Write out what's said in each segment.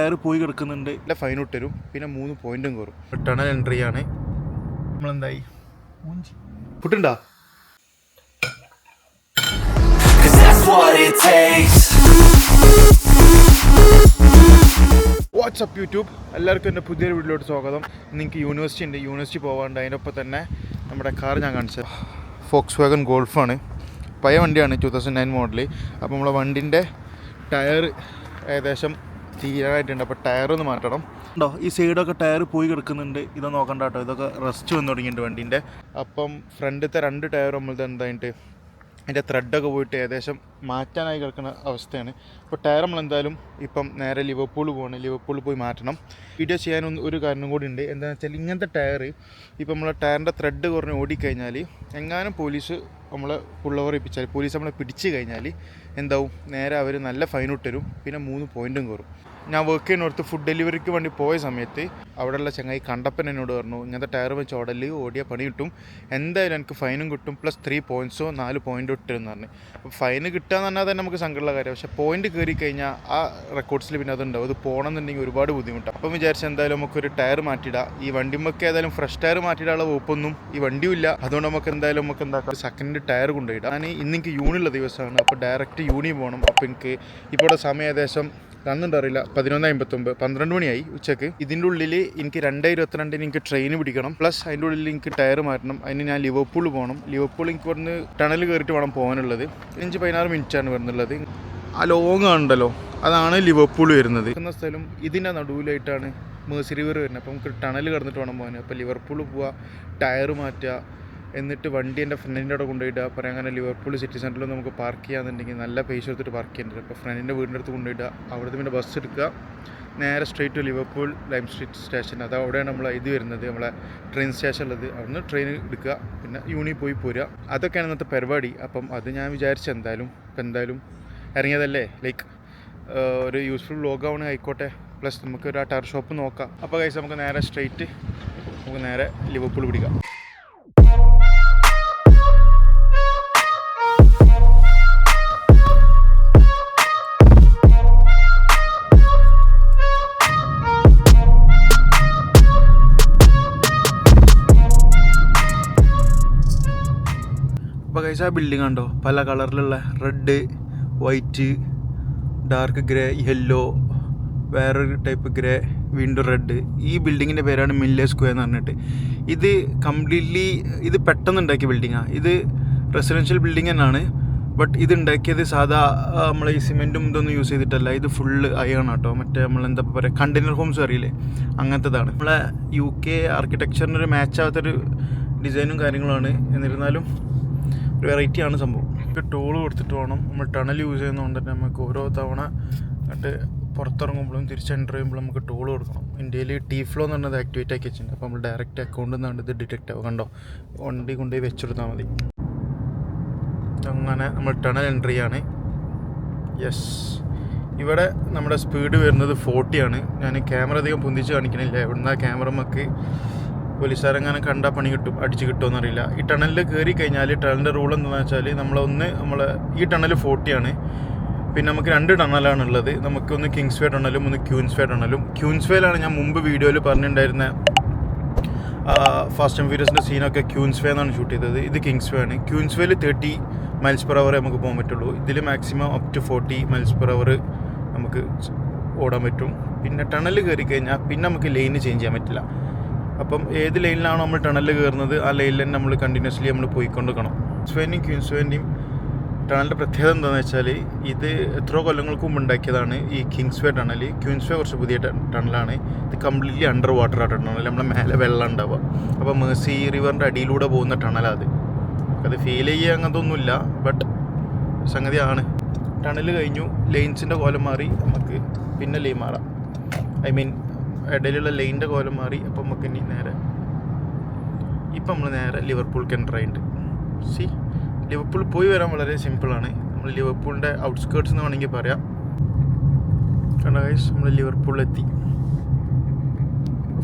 Tyre പോയി കിടക്കുന്നുണ്ട്. ഇല്ല, ഫൈൻ ഇട്ടരും. പിന്നെ 3 പോയിന്റും കയറും. ടണൽ എൻട്രി ആണ്. നമ്മളെന്തായി പുട്ടുണ്ടോ? വാട്സ്ആപ്പ് യൂട്യൂബ്, എല്ലാവർക്കും എൻ്റെ പുതിയൊരു വീഡിയോയിലോട്ട് സ്വാഗതം. നിങ്ങൾക്ക് യൂണിവേഴ്സിറ്റി ഉണ്ട്, യൂണിവേഴ്സിറ്റി പോകാണ്ട്. അതിൻ്റെ ഒപ്പം തന്നെ നമ്മുടെ കാർ ഞാൻ കാണിച്ചത് ഫോക്സ് വാഗൺ ഗോൾഫാണ്. പഴയ വണ്ടിയാണ്, 2009 മോഡൽ. അപ്പോൾ നമ്മളെ വണ്ടിൻ്റെ ടയർ ഏകദേശം തീരാനായിട്ടുണ്ട്. അപ്പോൾ ടയറൊന്ന് മാറ്റണം. ഉണ്ടോ, ഈ സൈഡൊക്കെ ടയർ പോയി കിടക്കുന്നുണ്ട്. ഇതൊന്നും നോക്കണ്ട കേട്ടോ, ഇതൊക്കെ റെസ്റ്റ് വന്ന് തുടങ്ങിയിട്ടുണ്ട് വണ്ടീൻ്റെ. അപ്പം ഫ്രണ്ടിലത്തെ 2 ടയർ നമ്മൾ എന്തായിട്ട് അതിൻ്റെ ത്രെഡൊക്കെ പോയിട്ട് ഏകദേശം മാറ്റാനായി കിടക്കുന്ന അവസ്ഥയാണ്. അപ്പോൾ ടയർ നമ്മളെന്തായാലും ഇപ്പം നേരെ ലിവർപൂൾ പോകണം. ലിവർപൂളിൽ പോയി മാറ്റണം. വീഡിയോ ചെയ്യാൻ ഒരു കാരണം കൂടി ഉണ്ട്. എന്താണെന്ന് വെച്ചാൽ ഇങ്ങനത്തെ ടയർ ഇപ്പം നമ്മളെ ടയറിൻ്റെ ത്രെഡ് കുറഞ്ഞ് ഓടിക്കഴിഞ്ഞാൽ എങ്ങാനും പോലീസ് നമ്മളെ പുൾ ഓവർ ചെയ്യിപ്പിച്ചാൽ, പോലീസ് നമ്മളെ പിടിച്ച് കഴിഞ്ഞാൽ എന്താവും, നേരെ അവർ നല്ല ഫൈൻ ഇട്ടരും. പിന്നെ 3 പോയിന്റും കയറും. ഞാൻ വർക്ക് ചെയ്യുന്നിടത്ത് ഫുഡ് ഡെലിവറിക്ക് വേണ്ടി പോയ സമയത്ത് അവിടെയുള്ള ചങ്ങായി കണ്ടപ്പൻ എന്നോട് പറഞ്ഞു, ഇങ്ങനത്തെ ടയർ വെച്ച് ഓടിയ പണി കിട്ടും, എന്തായാലും എനിക്ക് ഫൈനും കിട്ടും, പ്ലസ് 3 പോയിൻറ്റ്സോ 4 പോയിൻ്റ് ഇട്ടെന്ന് പറഞ്ഞു. അപ്പോൾ ഫൈന് കിട്ടുക എന്ന് പറഞ്ഞാൽ തന്നെ നമുക്ക് സങ്കടമുള്ള കാര്യം. പക്ഷേ പോയിന്റ് കയറി കഴിഞ്ഞാൽ ആ റെക്കോർഡ്സിൽ പിന്നെ അതുണ്ടാവും. അത് പോകണമെന്നുണ്ടെങ്കിൽ ഒരുപാട് ബുദ്ധിമുട്ടാണ്. അപ്പം വിചാരിച്ച് എന്തായാലും നമുക്കൊരു ടയർ മാറ്റിയിടാം. ഈ വണ്ടിമൊക്കെ ഏതായാലും ഫ്രഷ് ടയർ മാറ്റിയിടാനുള്ള വകുപ്പൊന്നും ഈ വണ്ടിയും ഇല്ല. അതുകൊണ്ട് നമുക്ക് എന്തായാലും എന്താക്കാം, സെക്കൻഡ് ടയർ കൊണ്ടുപോയിടാം. ഞാൻ ഇന്നെനിക്ക് യൂണിയുള്ള ദിവസമാണ്. അപ്പോൾ ഡയറക്റ്റ് യൂണി പോകണം. അപ്പോൾ എനിക്ക് ഇപ്പോൾ സമയം ഏകദേശം അറിയില്ല 11:59, 12 മണിയായി ഉച്ചക്ക്. ഇതിൻ്റെ ഉള്ളിൽ എനിക്ക് 2:22 എനിക്ക് ട്രെയിൻ പിടിക്കണം. പ്ലസ് അതിൻ്റെ ഉള്ളിൽ എനിക്ക് ടയർ മാറ്റണം. അതിന് ഞാൻ ലിവർപൂൾ പോകണം. ലിവർപൂൾ എനിക്ക് ഇവിടുന്ന് ടണൽ കയറിയിട്ട് വേണം പോകാനുള്ളത്. 16 മിനിറ്റാണ് വരുന്നുള്ളത്. ആ ലോങ് ആണല്ലോ, അതാണ് ലിവർപൂൾ വരുന്നത്. എന്ന സ്ഥലം ഇതിൻ്റെ നടുവിലായിട്ടാണ് മേഴ്സി റിവർ വരുന്നത്. അപ്പോൾ നമുക്ക് ടണൽ കടന്നിട്ട് വേണം പോകാൻ. അപ്പോൾ ലിവർപൂൾ പോവുക, ടയർ മാറ്റുക, എന്നിട്ട് വണ്ടി എൻ്റെ ഫ്രണ്ടിൻ്റെ അവിടെ കൊണ്ടുപോയിടുക. പറയാം അങ്ങനെ ലിവർപൂൾ സിറ്റി സെൻറ്ററിൽ നമുക്ക് പാർക്ക് ചെയ്യാന്നുണ്ടെങ്കിൽ നല്ല പൈസ എടുത്തിട്ട് പാർക്ക് ചെയ്യേണ്ടത്. അപ്പോൾ ഫ്രണ്ടിൻ്റെ വീടിൻ്റെ അടുത്ത് കൊണ്ടുപോയിടുക. അവിടുന്ന് പിന്നെ ബസ് എടുക്കുക, നേരെ straight to Liverpool Lime Street station. അത് അവിടെയാണ് നമ്മളെ ഇത് വരുന്നത്, നമ്മളെ ട്രെയിൻ സ്റ്റേഷൻ ഉള്ളത്. അവിടുന്ന് ട്രെയിൻ എടുക്കുക, പിന്നെ യൂണി പോയി പോരുക. അതൊക്കെയാണ് ഇന്നത്തെ പരിപാടി. അപ്പം അത് ഞാൻ വിചാരിച്ചു എന്തായാലും ഇറങ്ങിയതല്ലേ, ലൈക്ക് ഒരു യൂസ്ഫുൾ വ്ലോഗാണ്, ആയിക്കോട്ടെ. പ്ലസ് നമുക്ക് ഒരു ടയർ ഷോപ്പ് നോക്കാം. അപ്പോൾ കഴിച്ച് നമുക്ക് നേരെ ലിവർപൂൾ പിടിക്കാം. അപ്പോൾ കഴിച്ച ആ ബിൽഡിംഗ് കണ്ടോ, പല കളറിലുള്ള red, white, dark grey, yellow, വേറൊരു ടൈപ്പ് ഗ്രേ, വീണ്ടും റെഡ്. ഈ ബിൽഡിങ്ങിൻ്റെ പേരാണ് മില്ലേ സ്ക്വയർ എന്ന് പറഞ്ഞിട്ട്. ഇത് കംപ്ലീറ്റ്ലി ഇത് പെട്ടെന്ന് ഉണ്ടാക്കിയ ബിൽഡിങ്ങാണ്. ഇത് റെസിഡൻഷ്യൽ ബിൽഡിംഗ് തന്നെയാണ്. ബട്ട് ഇത് ഉണ്ടാക്കിയത് സാധാ നമ്മളെ ഈ സിമെൻറ്റും ഇതൊന്നും യൂസ് ചെയ്തിട്ടല്ല. ഇത് ഫുള്ള് അയാണ് കേട്ടോ. മറ്റേ നമ്മളെന്താ പറയുക, കണ്ടെയ്നർ ഹോംസ് അറിയില്ലേ, അങ്ങനത്തേതാണ്. നമ്മളെ UK ആർക്കിടെക്ചറിനൊരു മാച്ച് ആവാത്തൊരു ഡിസൈനും കാര്യങ്ങളുമാണ്. എന്നിരുന്നാലും ഒരു വെറൈറ്റിയാണ് സംഭവം. ടോൾ കൊടുത്തിട്ട് വേണം. നമ്മൾ ടണൽ യൂസ് ചെയ്യുന്നതുകൊണ്ട് തന്നെ നമുക്ക് ഓരോ തവണ എന്നിട്ട് പുറത്തിറങ്ങുമ്പോഴും തിരിച്ച് എൻ്റർ ചെയ്യുമ്പോഴും നമുക്ക് ടോൾ കൊടുക്കണം. ഇന്ത്യയിൽ T-Flow എന്ന് പറഞ്ഞത് ആക്ടിവേറ്റ് ആക്കി വെച്ചിട്ടുണ്ട്. അപ്പോൾ നമ്മൾ ഡയറക്റ്റ് അക്കൗണ്ടിൽ നിന്നാണ് ഇത് ഡിറ്റക്റ്റ് ആവും. കണ്ടോ, വണ്ടി കൊണ്ടുപോയി വെച്ചെടുത്താൽ മതി. അങ്ങനെ നമ്മൾ ടണൽ എൻട്രി ആണ്. യെസ്, ഇവിടെ നമ്മുടെ സ്പീഡ് വരുന്നത് 40 ആണ്. ഞാൻ ക്യാമറ അധികം പൊന്തിച്ച് കാണിക്കണില്ല. എവിടുന്ന ക്യാമറ നമുക്ക് പോലീസുകാരെങ്ങനെ കണ്ടാൽ പണി അടിച്ച് കിട്ടുമെന്നറിയില്ല. ഈ ടണലിൽ കയറി കഴിഞ്ഞാൽ ടണലിൻ്റെ റൂൾ എന്താണെന്ന് വെച്ചാൽ ഈ ടണൽ 40 ആണ്. പിന്നെ നമുക്ക് 2 ടണലാണുള്ളത്. നമുക്കൊന്ന് കിങ്സ്വേ ടണലും ഒന്ന് ക്യൂൻസ്വേ ടണലും. ക്യൂൻസ്വേയിലാണ് ഞാൻ മുമ്പ് വീഡിയോയിൽ പറഞ്ഞിട്ടുണ്ടായിരുന്ന ഫാസ്റ്റ് ആൻഡ് ഫ്യൂരിയസിൻ്റെ സീനൊക്കെ ക്യൂൻസ്വേ എന്നാണ് ഷൂട്ട് ചെയ്തത്. ഇത് കിങ്സ്വേ ആണ്. ക്യൂൻസ്വേയിൽ 30 മൈൽസ് പെർ അവർ നമുക്ക് പോകാൻ പറ്റുള്ളൂ. ഇതിൽ maximum up to 40 miles per hour നമുക്ക് ഓടാൻ പറ്റും. പിന്നെ ടണൽ കയറി കഴിഞ്ഞാൽ പിന്നെ നമുക്ക് ലൈന് ചേഞ്ച് ചെയ്യാൻ പറ്റില്ല. അപ്പം ഏത് ലൈനിലാണോ നമ്മൾ ടണലിൽ കയറുന്നത് ആ ലൈനിൽ തന്നെ നമ്മൾ കണ്ടിന്യൂസ്ലി നമ്മൾ പോയിക്കൊണ്ടിരിക്കണം. ക്യൂൻസ്വേൻ്റെയും ടണലിൻ്റെ പ്രത്യേകത എന്താണെന്ന് വെച്ചാൽ ഇത് എത്രയോ കൊല്ലങ്ങൾക്ക് മുമ്പ് ഉണ്ടാക്കിയതാണ് ഈ കിങ്സ്വേ ടണൽ. ക്യൂൻസ്വേ കുറച്ച് പുതിയ ടണലാണ്. ഇത് കംപ്ലീറ്റ്ലി അണ്ടർ വാട്ടർ ആ ടണൽ. നമ്മളെ മേലെ വെള്ളം ഉണ്ടാവുക. അപ്പോൾ മേഴ്സി റിവറിൻ്റെ അടിയിലൂടെ പോകുന്ന ടണലാണ് അത് ഫീൽ ചെയ്യുക അങ്ങനത്തൊന്നുമില്ല. ബട്ട് സംഗതിയാണ്. ടണൽ കഴിഞ്ഞു, ലൈൻസിൻ്റെ കോലം മാറി. നമുക്ക് പിന്നെ ലൈൻ മാറാം. ഇടയിലുള്ള ലൈനിൻ്റെ കോലം മാറി. അപ്പം നമുക്ക് ഇനി നമ്മൾ നേരെ ലിവർപൂൾക്ക് എൻ്റർ ആയിട്ടുണ്ട്. ലിവർപൂൾ പോയി വരാൻ വളരെ സിമ്പിളാണ്. നമ്മൾ ലിവർപൂളിൻ്റെ ഔട്ട്സ്കേർട്സ് എന്ന് വേണമെങ്കിൽ പറയാം. കണ്ടോ ഗൈസ്, നമ്മൾ ലിവർപൂളിലെത്തി.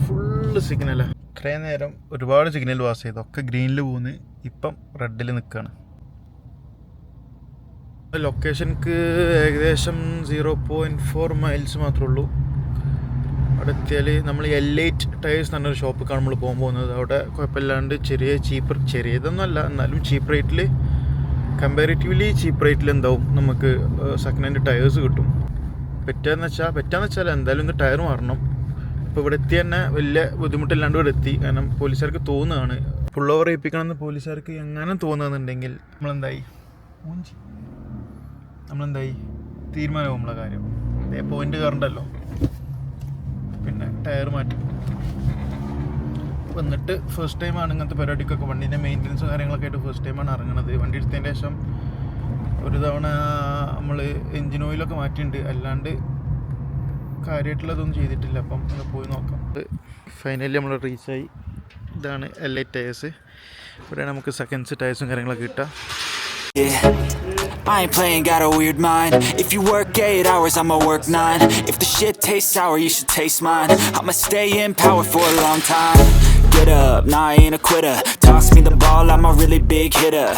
ഫുള്ള് സിഗ്നലാണ്. ഇത്രയും നേരം ഒരുപാട് സിഗ്നൽ പാസ് ചെയ്തു, ഒക്കെ ഗ്രീനിൽ പോകുന്നു. ഇപ്പം റെഡിൽ നിൽക്കുകയാണ്. ലൊക്കേഷൻക്ക് ഏകദേശം 0.4 മൈൽസ് മാത്രമേ ഉള്ളൂ. അവിടെ എത്തിയാൽ നമ്മൾ L8 ടയേഴ്സ് എന്നൊരു ഷോപ്പിലാണ് നമ്മൾ പോകാൻ പോകുന്നത്. അവിടെ കുഴപ്പമില്ലാണ്ട് ചെറിയതൊന്നുമല്ല, എന്നാലും ചീപ്പ് റേറ്റിൽ, കമ്പാരിറ്റീവ്ലി ചീപ്പ് റേറ്റിൽ എന്താവും നമുക്ക് സെക്കൻഡ് ഹാൻഡ് ടയേഴ്സ് കിട്ടും. പറ്റാന്ന് വെച്ചാൽ എന്തായാലും ഇന്ന് ടയർ മാറണം. ഇപ്പോൾ ഇവിടെ എത്തി തന്നെ വലിയ ബുദ്ധിമുട്ടില്ലാണ്ട് ഇവിടെ എത്തി. കാരണം പോലീസുകാർക്ക് തോന്നുകയാണ് ഫുൾ ഓവർ ഏൽപ്പിക്കണമെന്ന് പോലീസുകാർക്ക് എങ്ങനെ തോന്നുകയെന്നുണ്ടെങ്കിൽ നമ്മളെന്തായി തീരുമാനമാവും നമ്മളെ കാര്യം. അതേ പോയിന്റ് കയറണ്ടല്ലോ, പിന്നെ ടയർ മാറ്റി വന്നിട്ട് ഫസ്റ്റ് ടൈമാണ് ഇങ്ങനത്തെ പരിപാടിക്കൊക്കെ വണ്ടീൻ്റെ മെയിൻ്റനൻസും കാര്യങ്ങളൊക്കെ ആയിട്ട് ഫസ്റ്റ് ടൈമാണ് ഇറങ്ങുന്നത്. വണ്ടി എടുത്തതിന് ശേഷം ഒരു തവണ നമ്മൾ എൻജിൻ ഓയിലൊക്കെ മാറ്റിയിട്ടുണ്ട്, അല്ലാണ്ട് കാര്യമായിട്ടുള്ളതൊന്നും ചെയ്തിട്ടില്ല. അപ്പം അത് പോയി നോക്കാം. ഫൈനലി നമ്മൾ റീച്ചായി. ഇതാണ് L8 ടയേഴ്സ്. ഇവിടെ നമുക്ക് സെക്കൻഡ്സ് ടയേഴ്സും കാര്യങ്ങളൊക്കെ കിട്ടാം. I ain't playing, got a weird mind. If you work 8 hours, I'ma work 9. If the shit tastes sour, you should taste mine. I'ma stay in power for a long time. Get up, nah, I ain't a quitter. Toss me the ball, I'm a really big hitter.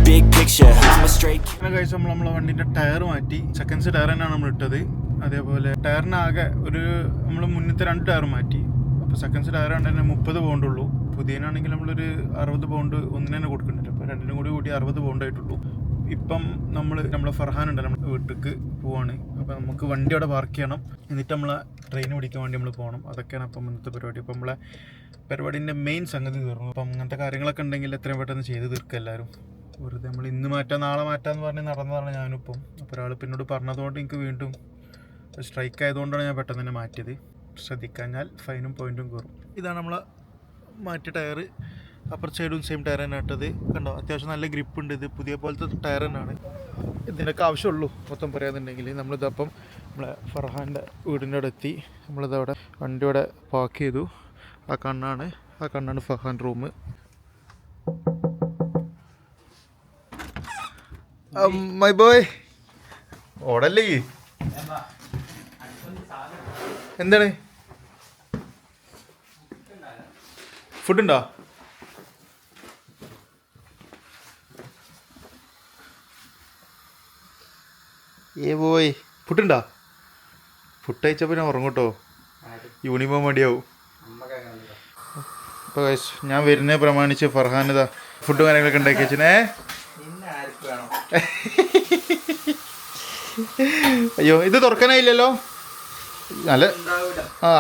Big picture, I'm a straight. നമ്മളെ വണ്ടീൻ്റെ tyre മാറ്റി. Seconds tyre തന്നെയാണ് നമ്മൾ ഇട്ടത്. അതേപോലെ ടയറിനാകെ നമ്മൾ മുന്നത്തെ 2 tyre മാറ്റി. അപ്പോൾ സെക്കൻഡ്സ് ടയർ കൊണ്ട് തന്നെ 30 പൗണ്ടുള്ളൂ. പുതിയനാണെങ്കിൽ നമ്മളൊരു 60 പൗണ്ട് ഒന്നിന് തന്നെ കൊടുക്കുന്നുണ്ട്. അപ്പോൾ രണ്ടിനും കൂടി 60 പൗണ്ട് ആയിട്ടുള്ളൂ. ഇപ്പം നമ്മളെ ഫർഹാൻ ഉണ്ടല്ലോ, നമ്മുടെ വീട്ടിലേക്ക് പോവാണ്. അപ്പോൾ നമുക്ക് വണ്ടി അവിടെ പാർക്ക് ചെയ്യണം, എന്നിട്ട് നമ്മളെ ട്രെയിൻ പിടിക്കാൻ വേണ്ടി നമ്മൾ പോകണം. അതൊക്കെയാണ് അപ്പം ഇന്നത്തെ പരിപാടി. അപ്പം നമ്മളെ പരിപാടിൻ്റെ മെയിൻ സംഗതി തീർന്നു. അപ്പം അങ്ങനത്തെ കാര്യങ്ങളൊക്കെ ഉണ്ടെങ്കിൽ എത്രയും പെട്ടെന്ന് ചെയ്ത് തീർക്കുക എല്ലാവരും. വെറുതെ നമ്മൾ ഇന്ന് മാറ്റാം നാളെ മാറ്റാമെന്ന് പറഞ്ഞ് നടന്നതാണ് ഞാനിപ്പം. അപ്പോൾ ഒരാൾ പിന്നോട് പറഞ്ഞതുകൊണ്ട് എനിക്ക് വീണ്ടും സ്ട്രൈക്ക് ആയതുകൊണ്ടാണ് ഞാൻ പെട്ടെന്ന് തന്നെ മാറ്റിയത്. ശ്രദ്ധിക്കാഞ്ഞാൽ ഫൈനും പോയിൻറ്റും കയറും. ഇതാണ് നമ്മളെ മാറ്റിയ ടയർ. അപ്പർ സൈഡും സെയിം ടയർ തന്നെ ഇട്ടത്. കണ്ടോ, അത്യാവശ്യം നല്ല ഗ്രിപ്പ് ഉണ്ട്. ഇത് പുതിയ പോലത്തെ ടയർ തന്നെയാണ്. ഇതിനൊക്കെ ആവശ്യമുള്ളൂ മൊത്തം പറയാന്നുണ്ടെങ്കിൽ. നമ്മളിതപ്പം നമ്മളെ ഫർഹാൻ്റെ വീടിൻ്റെ അവിടെ എത്തി. നമ്മളിതവിടെ വണ്ടി അവിടെ പാർക്ക് ചെയ്തു. ആ കണ്ണാണ് ഫർഹാൻ റൂം. മൈ ബോയ് ഓടല്ലേ, എന്താണ് ഫുഡുണ്ടോ? പോയി ഫുഡുണ്ടോ? ഫുഡ് കഴിച്ചപ്പോൾ ഞാൻ ഉറങ്ങൂട്ടോ, യൂണിഫോം മടിയാവും. അപ്പോൾ ഞാൻ വരുന്നതിനെ പ്രമാണിച്ച് ഫർഹാനിതാ ഫുഡും കാര്യങ്ങളൊക്കെ ഉണ്ടാക്കി വെച്ചിനെ. അയ്യോ, ഇത് തുറക്കാനായില്ലല്ലോ. നല്ല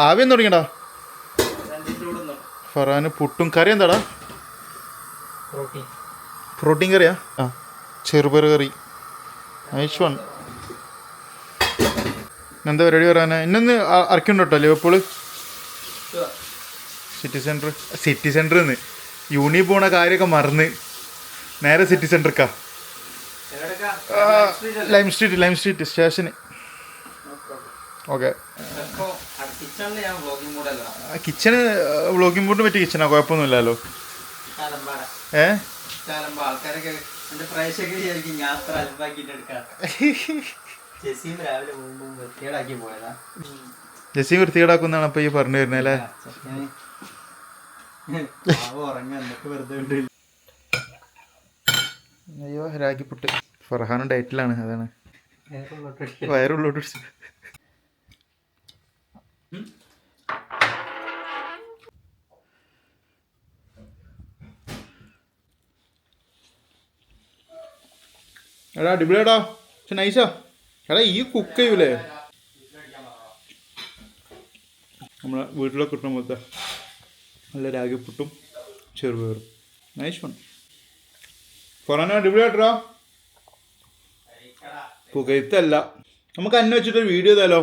ആവിയൊന്നും തുടങ്ങിയടാ. ഫർഹാന് പുട്ടും കറി എന്താടാ? പ്രോട്ടീൻ കറിയാ? ആ, ചെറുപയർ കറി. Nice one. എന്താ പരിപാടി പറയാനാ? ഇന്നൊന്ന് ഇറക്കിണ്ടോ കേട്ടോ ലിവർപൂള് സിറ്റി സെൻറ്ററിന്ന് യൂണി പോണ കാര്യമൊക്കെ മറന്ന് നേരെ സിറ്റി സെൻറ്റർക്കാ. ലൈം സ്ട്രീറ്റ് സ്റ്റേഷന്. ഓക്കെ, കിച്ചണ് വ്ളോഗിംഗ് മോഡിന് പറ്റിയ കിച്ചണാ, കുഴപ്പമൊന്നുമില്ലല്ലോ. ജസീം വൃത്തികേടാക്കുന്നാണ് അപ്പൊ ഈ പറഞ്ഞു വരുന്നല്ലേ. അയ്യോ, രാഗിപ്പുട്ട്. ഫർഹാനും ഡയറ്റിലാണ്, അതാണ് വയറുള്ളോട്ട്. എടാ അടിപൊളിയാടാ, പക്ഷെ നൈസാ. എടാ ഈ കുക്ക് ചെയ്യൂലേ നമ്മളെ വീട്ടിലൊക്കെ കിട്ടുന്ന പോലത്തെ നല്ല രാഗിപ്പുട്ടും ചെറുപയറും. Nice one. ഫർഹാൻ അടിപൊളിയായിട്ടാ. പുകയത്തല്ല, നമുക്ക് അന്നെ വെച്ചിട്ടൊരു വീഡിയോ ചെയ്താലോ?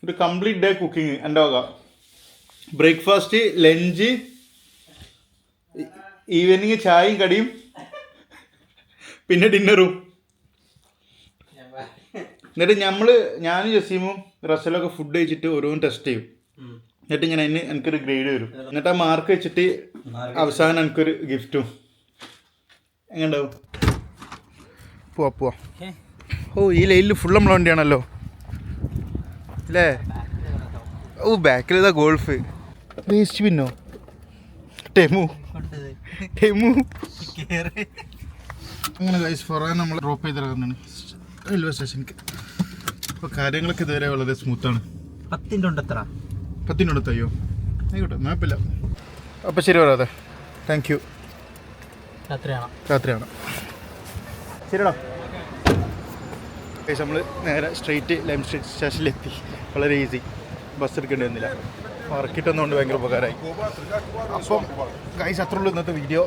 ഒരു കംപ്ലീറ്റ് ഡേ കുക്കിങ് എൻ്റെ വക. ബ്രേക്ക്ഫാസ്റ്റ്, ലഞ്ച്, ഈവനിങ് ചായയും കടിയും, പിന്നെ ഡിന്നറും. എന്നിട്ട് ഞാനും ജസീമും റസലൊക്കെ ഫുഡ് കഴിച്ചിട്ട് ഓരോന്നും ടെസ്റ്റ് ചെയ്യും. എന്നിട്ട് ഇങ്ങനെ എനിക്കൊരു ഗ്രേഡ് വരും. എന്നിട്ട് ആ മാർക്ക് വെച്ചിട്ട് അവസാനം എനിക്കൊരു ഗിഫ്റ്റും. എങ്ങനെ ഉണ്ടാവും? പോവാ. ഓ, ഈ ലൈനിൽ ഫുൾ നമ്മളെ വണ്ടിയാണല്ലോ അല്ലേ? ഓ, ബാക്കിലിതാ ഗോൾഫ്. വേസ്റ്റ് പിന്നോ ടെമു. അങ്ങനെ ഗൈസ് ഫർഹാൻ നമ്മൾ ഡ്രോപ്പ് ചെയ്തിറങ്ങുന്നതാണ് റെയിൽവേ സ്റ്റേഷനിലേക്ക്. അപ്പോൾ കാര്യങ്ങളൊക്കെ ഇതുവരെ വളരെ സ്മൂത്താണ്. 10 ഉണ്ട് എത്ര 10 അയ്യോ ആയിക്കോട്ടെ മാപ്പില്ല. അപ്പോൾ ശരി പറയാതെ താങ്ക് യു. രാത്രിയാണ് ശരിടാ. നമ്മൾ നേരെ സ്ട്രെയിറ്റ് ലൈം സ്ട്രീറ്റ് സ്റ്റേഷനിലെത്തി. വളരെ ഈസി, ബസ് എടുക്കേണ്ടി വന്നില്ല. മാർക്കറ്റൊന്നുകൊണ്ട് ഭയങ്കര ഉപകാരമായി. അപ്പം ഗൈസ് അത്രേ ഉള്ളൂ ഇന്നത്തെ വീഡിയോ.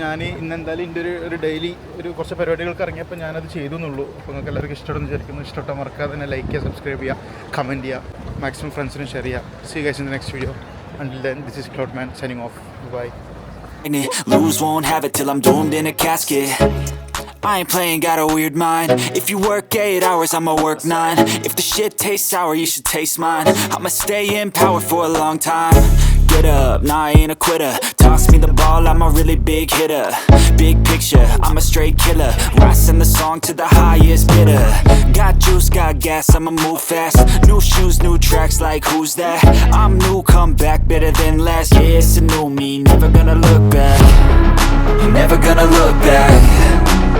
ഞാൻ ഇന്നെന്തായാലും എൻ്റെ ഒരു ഡെയിലി കുറച്ച് പരിപാടികൾക്ക് ഇറങ്ങിയപ്പോൾ ഞാനത് ചെയ്തു എന്നുള്ളൂ. അപ്പോൾ നിങ്ങൾക്ക് എല്ലാവർക്കും ഇഷ്ടപ്പെടുന്നു വിചാരിക്കുന്നു. ഇഷ്ടപ്പെട്ടാൽ മറക്കാതെ തന്നെ ലൈക്ക് ചെയ്യുക, സബ്സ്ക്രൈബ് ചെയ്യുക, കമൻറ്റ് ചെയ്യുക, മാക്സിമം ഫ്രണ്ട്സിനും ഷെയർ ചെയ്യുക. See you guys in the next video. Until then, this is Cloudman signing off. Bye. Lose, won't have it till I'm doomed in a casket. I ain't playing, got a weird mind. If you work 8 hours, I'ma work 9. If the shit tastes sour, you should taste mine. I'ma stay in power for a long time. Get up, nah I ain't a quitter. Toss me the ball, I'm a really big hitter. Big picture, I'm a straight killer. Rising the song to the highest bidder. Got juice, got gas, I'ma move fast. New shoes, new tracks, like who's that? I'm new, come back better than last. Yeah, it's a new me, never gonna look